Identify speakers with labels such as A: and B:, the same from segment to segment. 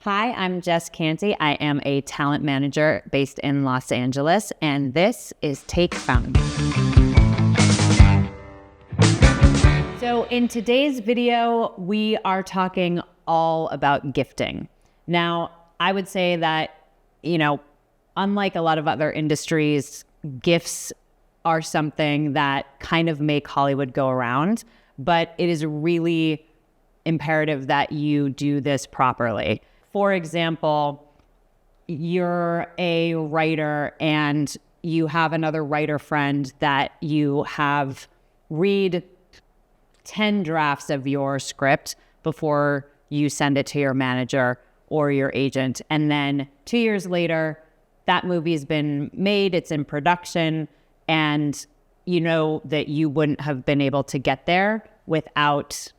A: Hi, I'm Jess Canty. I am a talent manager based in Los Angeles, and this is Take Found. So in today's video, we are talking all about gifting. Now, I would say that, unlike a lot of other industries, gifts are something that kind of make Hollywood go around, but it is really imperative that you do this properly. For example, you're a writer and you have another writer friend that you have read 10 drafts of your script before you send it to your manager or your agent. And then 2 years later, that movie's been made, it's in production, and you know that you wouldn't have been able to get there without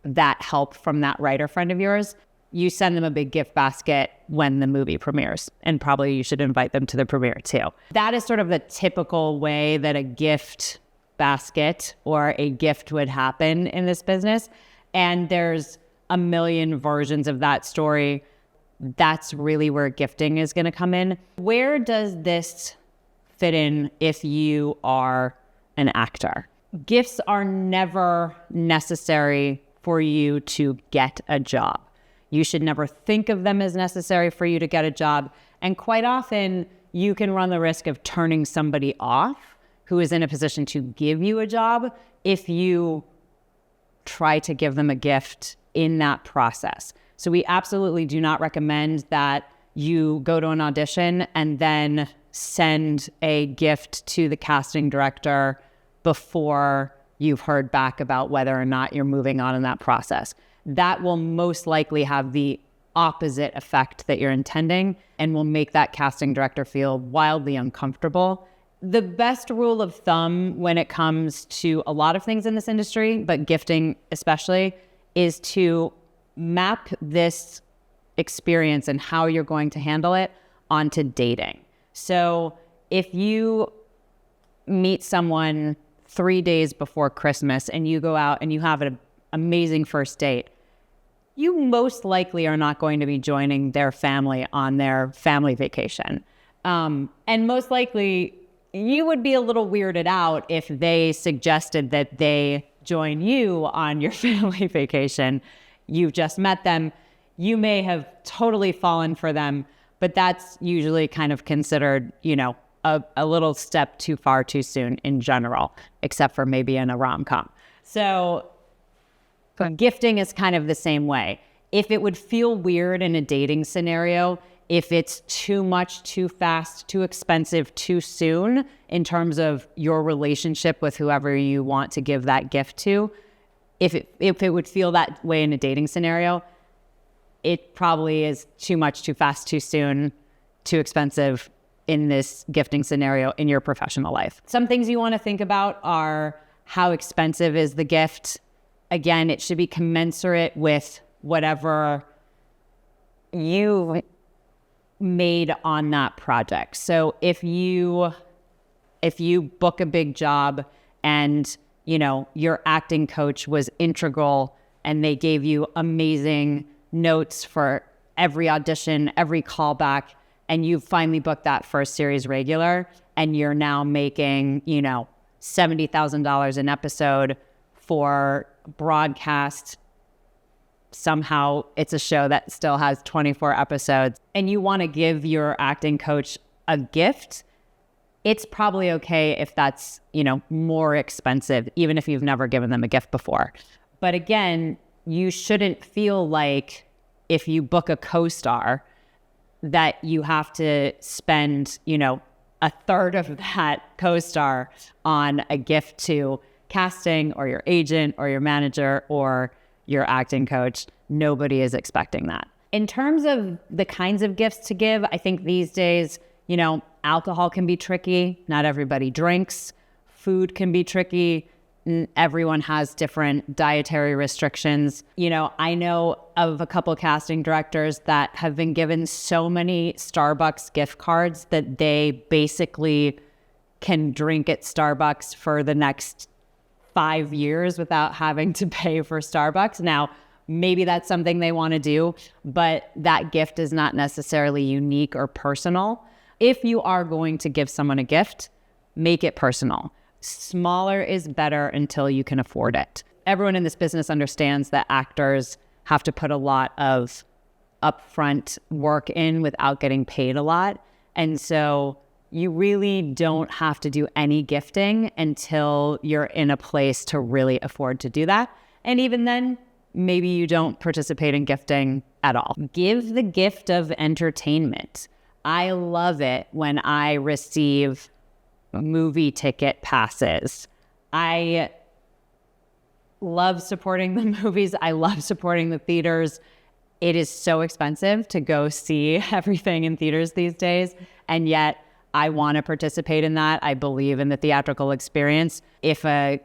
A: that help from that writer friend of yours. You send them a big gift basket when the movie premieres, and probably you should invite them to the premiere too. That is sort of the typical way that a gift basket or a gift would happen in this business. And there's a million versions of that story. That's really where gifting is going to come in. Where does this fit in if you are an actor? Gifts are never necessary for you to get a job. You should never think of them as necessary for you to get a job. And quite often, you can run the risk of turning somebody off who is in a position to give you a job if you try to give them a gift in that process. So we absolutely do not recommend that you go to an audition and then send a gift to the casting director before you've heard back about whether or not you're moving on in that process. That will most likely have the opposite effect that you're intending and will make that casting director feel wildly uncomfortable. The best rule of thumb when it comes to a lot of things in this industry, but gifting especially, is to map this experience and how you're going to handle it onto dating. So if you meet someone 3 days before Christmas and you go out and you have an amazing first date, you most likely are not going to be joining their family on their family vacation. And most likely you would be a little weirded out if they suggested that they join you on your family vacation. You've just met them. You may have totally fallen for them, but that's usually kind of considered, a little step too far too soon in general, except for maybe in a rom-com. So gifting is kind of the same way. If it would feel weird in a dating scenario, if it's too much, too fast, too expensive, too soon in terms of your relationship with whoever you want to give that gift to, if it would feel that way in a dating scenario, it probably is too much, too fast, too soon, too expensive in this gifting scenario in your professional life. Some things you want to think about are how expensive is the gift. Again, it should be commensurate with whatever you made on that project. So if you book a big job and your acting coach was integral and they gave you amazing notes for every audition, every callback, and you finally booked that first series regular and you're now making, $70,000 an episode for broadcast. Somehow it's a show that still has 24 episodes and you want to give your acting coach a gift. It's probably okay if that's, more expensive, even if you've never given them a gift before. But again, you shouldn't feel like if you book a co-star that you have to spend, a third of that co-star on a gift to casting or your agent or your manager or your acting coach. Nobody is expecting that. In terms of the kinds of gifts to give, I think these days, alcohol can be tricky. Not everybody drinks. Food can be tricky. Everyone has different dietary restrictions. I know of a couple casting directors that have been given so many Starbucks gift cards that they basically can drink at Starbucks for the next 5 years without having to pay for Starbucks. Now, maybe that's something they want to do, but that gift is not necessarily unique or personal. If you are going to give someone a gift, make it personal. Smaller is better until you can afford it. Everyone in this business understands that actors have to put a lot of upfront work in without getting paid a lot. And so you really don't have to do any gifting until you're in a place to really afford to do that. And even then, maybe you don't participate in gifting at all. Give the gift of entertainment. I love it when I receive movie ticket passes. I love supporting the movies. I love supporting the theaters. It is so expensive to go see everything in theaters these days. And yet I want to participate in that. I believe in the theatrical experience. If a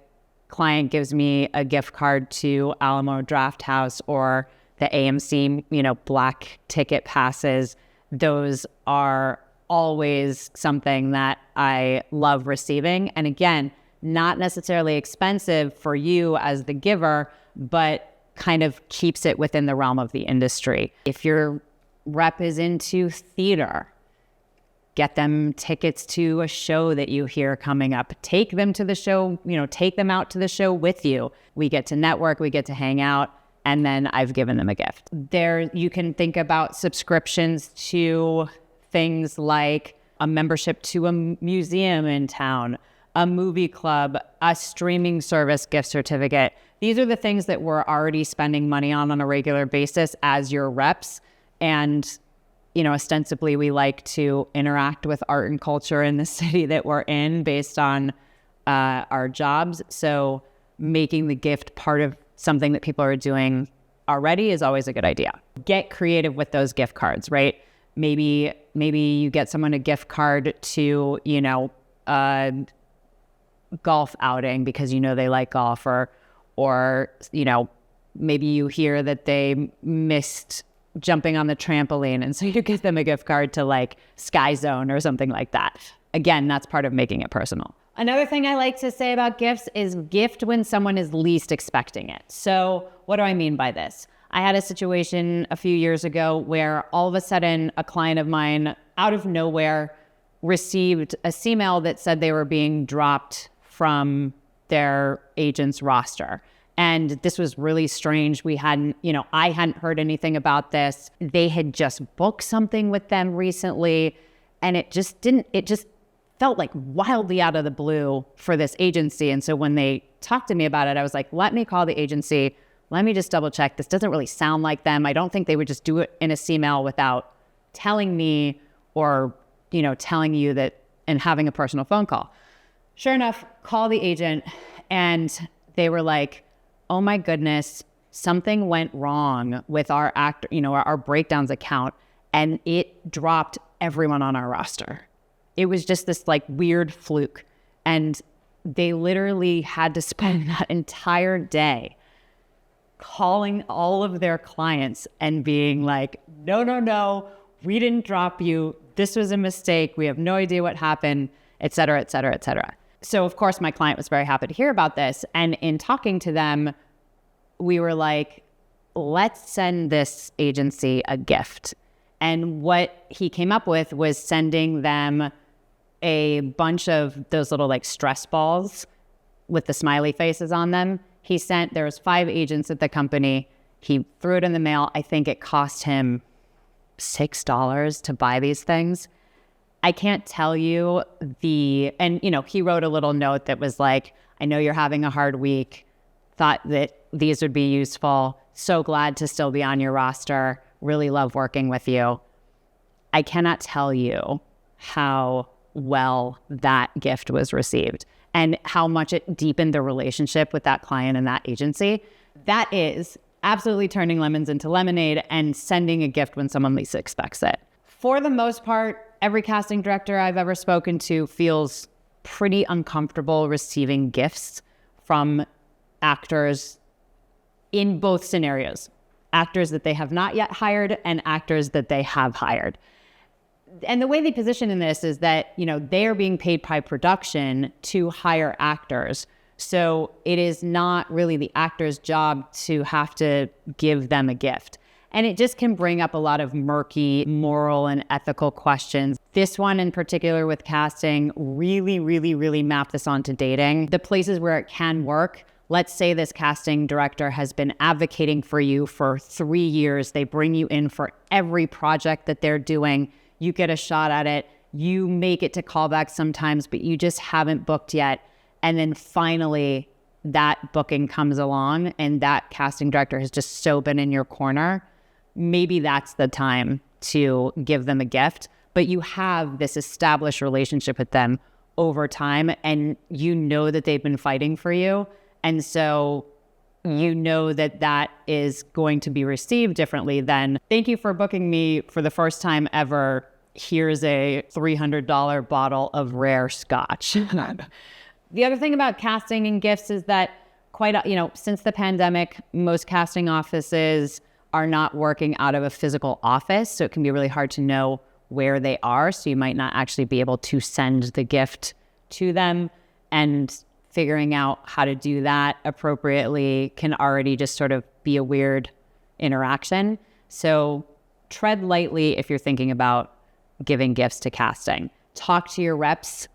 A: client gives me a gift card to Alamo Drafthouse or the AMC, black ticket passes, those are always something that I love receiving. And again, not necessarily expensive for you as the giver, but kind of keeps it within the realm of the industry. If your rep is into theater, get them tickets to a show that you hear coming up. Take them to the show, take them out to the show with you. We get to network, we get to hang out, and then I've given them a gift. There, you can think about subscriptions to things like a membership to a museum in town, a movie club, a streaming service gift certificate. These are the things that we're already spending money on a regular basis as your reps. And, ostensibly we like to interact with art and culture in the city that we're in based on our jobs. So making the gift part of something that people are doing already is always a good idea. Get creative with those gift cards, right? Maybe you get someone a gift card to, a golf outing because they like golf, or maybe you hear that they missed jumping on the trampoline, and so you give them a gift card to like Sky Zone or something like that. Again, that's part of making it personal. Another thing I like to say about gifts is gift when someone is least expecting it. So what do I mean by this? I had a situation a few years ago where all of a sudden a client of mine out of nowhere received a C-mail that said they were being dropped from their agent's roster. And this was really strange. I hadn't heard anything about this. They had just booked something with them recently, and it just felt like wildly out of the blue for this agency. And so when they talked to me about it, I was like, let me call the agency. Let me just double check. This doesn't really sound like them. I don't think they would just do it in a C-mail without telling me or, telling you that and having a personal phone call. Sure enough, call the agent, and they were like, oh my goodness, something went wrong with our our breakdowns account, and it dropped everyone on our roster. It was just this like weird fluke. And they literally had to spend that entire day calling all of their clients and being like, no, we didn't drop you. This was a mistake. We have no idea what happened, et cetera, et cetera, et cetera. So of course my client was very happy to hear about this. And in talking to them, we were like, let's send this agency a gift. And what he came up with was sending them a bunch of those little like stress balls with the smiley faces on them. There was 5 agents at the company. He threw it in the mail. I think it cost him $6 to buy these things. I can't tell you he wrote a little note that was like, I know you're having a hard week. Thought that these would be useful. So glad to still be on your roster. Really love working with you. I cannot tell you how well that gift was received and how much it deepened the relationship with that client and that agency. That is absolutely turning lemons into lemonade and sending a gift when someone least expects it. For the most part, every casting director I've ever spoken to feels pretty uncomfortable receiving gifts from actors in both scenarios. Actors that they have not yet hired and actors that they have hired. And the way they position in this is that, they are being paid by production to hire actors. So it is not really the actor's job to have to give them a gift. And it just can bring up a lot of murky moral and ethical questions. This one in particular with casting really map this onto dating. The places where it can work, let's say this casting director has been advocating for you for 3 years. They bring you in for every project that they're doing. You get a shot at it. You make it to callback sometimes, but you just haven't booked yet. And then finally that booking comes along and that casting director has just so been in your corner. Maybe that's the time to give them a gift, but you have this established relationship with them over time and you know that they've been fighting for you. And so you know that that is going to be received differently than, thank you for booking me for the first time ever. Here's a $300 bottle of rare scotch. The other thing about casting and gifts is that since the pandemic, most casting offices are not working out of a physical office. So it can be really hard to know where they are. So you might not actually be able to send the gift to them, and figuring out how to do that appropriately can already just sort of be a weird interaction. So tread lightly if you're thinking about giving gifts to casting. Talk to your reps.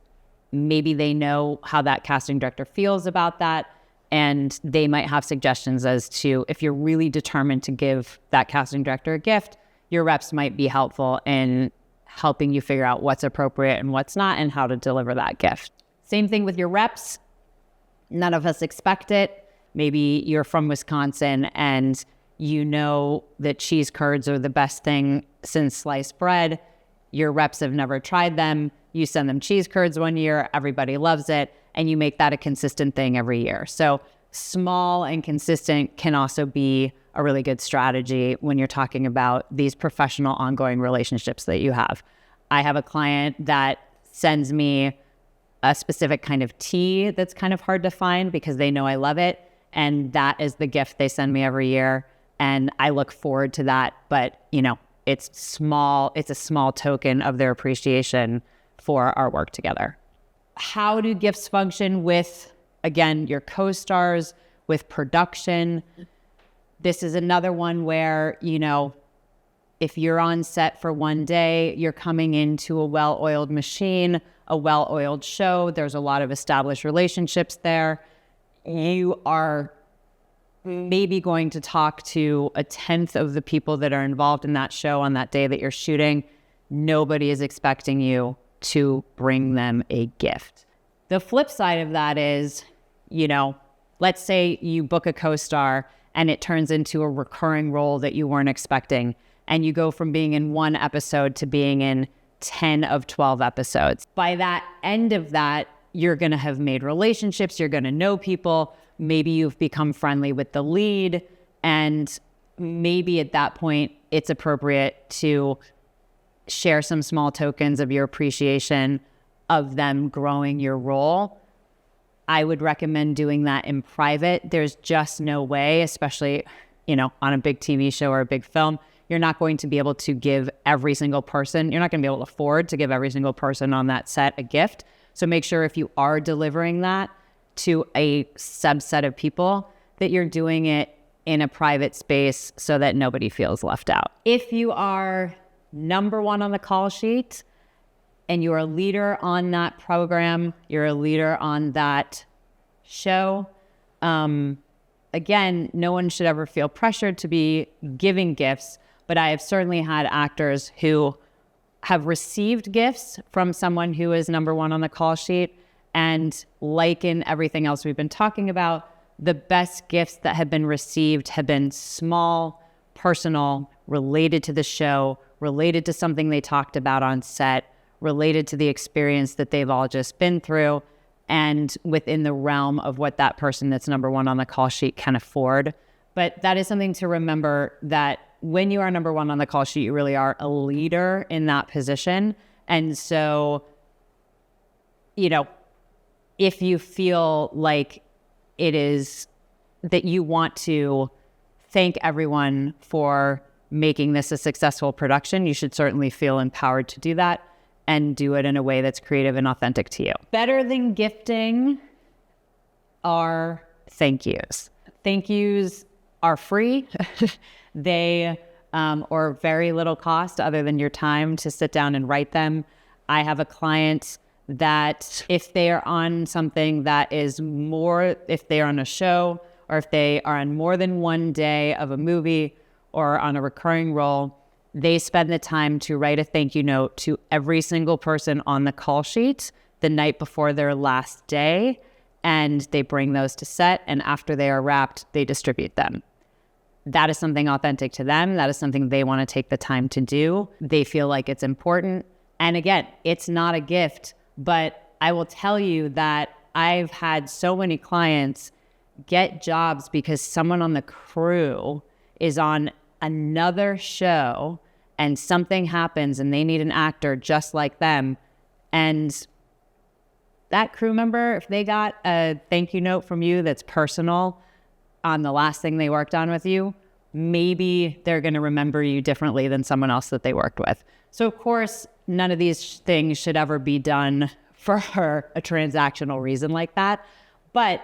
A: Maybe they know how that casting director feels about that. And they might have suggestions as to, if you're really determined to give that casting director a gift, your reps might be helpful in helping you figure out what's appropriate and what's not and how to deliver that gift. Same thing with your reps. None of us expect it. Maybe you're from Wisconsin and you know that cheese curds are the best thing since sliced bread. Your reps have never tried them. You send them cheese curds one year, everybody loves it, and you make that a consistent thing every year. So small and consistent can also be a really good strategy when you're talking about these professional ongoing relationships that you have. I have a client that sends me a specific kind of tea that's kind of hard to find because they know I love it. And that is the gift they send me every year. And I look forward to that. But, it's small. It's a small token of their appreciation for our work together. How do gifts function with, again, your co-stars, with production? This is another one where, if you're on set for one day, you're coming into a well-oiled machine, a well-oiled show. There's a lot of established relationships there. You are maybe going to talk to 1/10 of the people that are involved in that show on that day that you're shooting. Nobody is expecting you to bring them a gift. The flip side of that is, let's say you book a co-star and it turns into a recurring role that you weren't expecting. And you go from being in 1 episode to being in 10 of 12 episodes. By that end of that, you're going to have made relationships. You're going to know people. Maybe you've become friendly with the lead. And maybe at that point, it's appropriate to share some small tokens of your appreciation of them growing your role. I would recommend doing that in private. There's just no way, especially, on a big TV show or a big film, you're not going to be able to give every single person, you're not going to be able to afford to give every single person on that set a gift. So make sure if you are delivering that to a subset of people, that you're doing it in a private space so that nobody feels left out. If you are number 1 on the call sheet and you're a leader on that program, you're a leader on that show, again, no one should ever feel pressured to be giving gifts, but I have certainly had actors who have received gifts from someone who is number 1 on the call sheet. And like in everything else we've been talking about, the best gifts that have been received have been small, personal, related to the show, related to something they talked about on set, related to the experience that they've all just been through, and within the realm of what that person that's number 1 on the call sheet can afford. But that is something to remember, that when you are number 1 on the call sheet, you really are a leader in that position. And so, if you feel like it is that you want to thank everyone for making this a successful production, you should certainly feel empowered to do that and do it in a way that's creative and authentic to you. Better than gifting are thank yous. Thank yous are free. They or very little cost other than your time to sit down and write them. I have a client that if they are on something that is more, if they are on a show or if they are on more than one day of a movie or on a recurring role, they spend the time to write a thank you note to every single person on the call sheet the night before their last day. And they bring those to set. And after they are wrapped, they distribute them. That is something authentic to them. That is something they want to take the time to do. They feel like it's important. And again, it's not a gift, but I will tell you that I've had so many clients get jobs because someone on the crew is on another show and something happens and they need an actor just like them. And that crew member, if they got a thank you note from you that's personal on the last thing they worked on with you, maybe they're going to remember you differently than someone else that they worked with. So of course, none of these things should ever be done for a transactional reason like that. But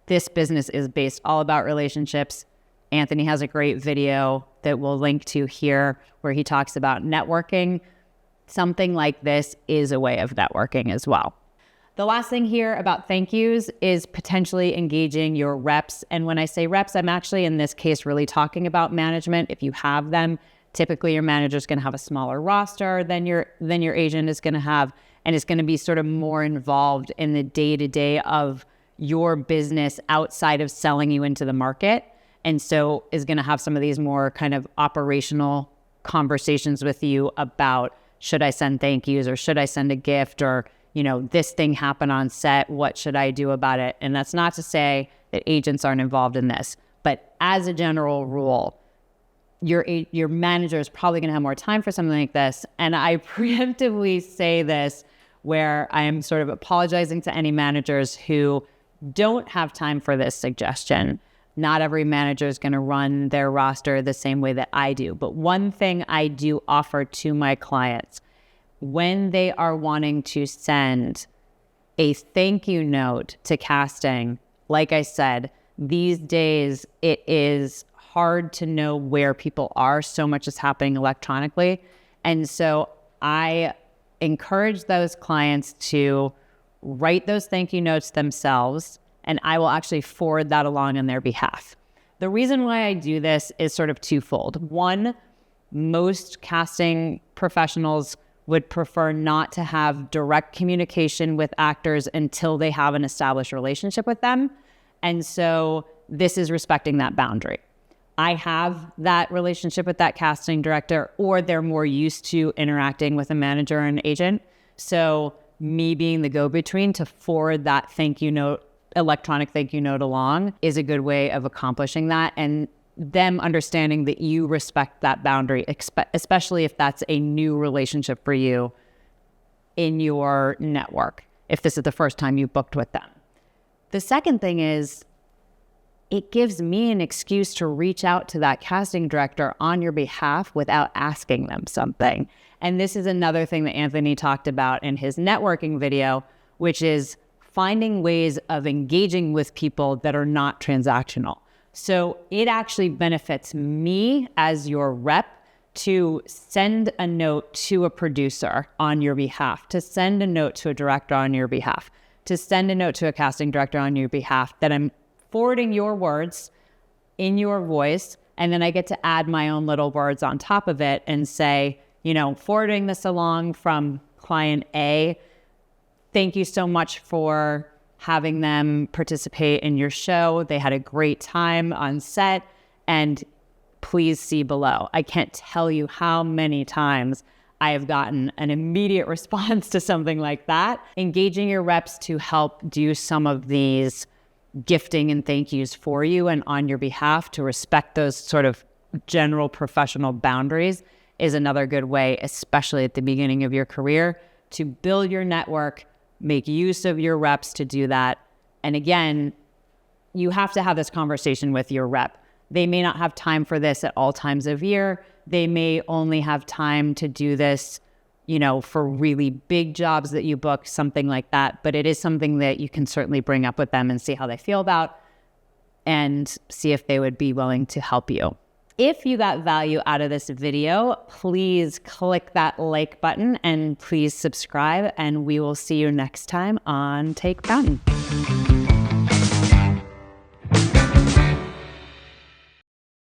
A: this business is based all about relationships. Anthony has a great video that we'll link to here where he talks about networking. Something like this is a way of networking as well. The last thing here about thank yous is potentially engaging your reps. And when I say reps, I'm actually in this case really talking about management. If you have them, typically your manager is going to have a smaller roster than your agent is going to have, and it's going to be sort of more involved in the day-to-day of your business outside of selling you into the market. And so is going to have some of these more kind of operational conversations with you about, should I send thank yous or should I send a gift, or this thing happened on set, what should I do about it? And that's not to say that agents aren't involved in this, but as a general rule, your manager is probably going to have more time for something like this. And I preemptively say this where I am sort of apologizing to any managers who don't have time for this suggestion. Not every manager is going to run their roster the same way that I do. But one thing I do offer to my clients, when they are wanting to send a thank you note to casting, like I said, these days it is hard to know where people are. So much is happening electronically. And so I encourage those clients to write those thank you notes themselves, and I will actually forward that along on their behalf. The reason why I do this is sort of twofold. One, most casting professionals would prefer not to have direct communication with actors until they have an established relationship with them. And so this is respecting that boundary. I have that relationship with that casting director, or they're more used to interacting with a manager or an agent. So me being the go-between to forward that thank you note, electronic thank you note along, is a good way of accomplishing that. And them understanding that you respect that boundary, especially if that's a new relationship for you in your network, if this is the first time you booked with them. The second thing is, it gives me an excuse to reach out to that casting director on your behalf without asking them something. And this is another thing that Anthony talked about in his networking video, which is finding ways of engaging with people that are not transactional. So it actually benefits me as your rep to send a note to a producer on your behalf, to send a note to a director on your behalf, to send a note to a casting director on your behalf, that I'm forwarding your words in your voice, and then I get to add my own little words on top of it and say, forwarding this along from client A, thank you so much for having them participate in your show. They had a great time on set, and please see below. I can't tell you how many times I have gotten an immediate response to something like that. Engaging your reps to help do some of these gifting and thank yous for you and on your behalf to respect those sort of general professional boundaries is another good way, especially at the beginning of your career, to build your network, make use of your reps to do that. And again, you have to have this conversation with your rep. They may not have time for this at all times of year. They may only have time to do this for really big jobs that you book, something like that. But it is something that you can certainly bring up with them and see how they feel about and see if they would be willing to help you. If you got value out of this video, please click that like button and please subscribe, and we will see you next time on Take Fountain.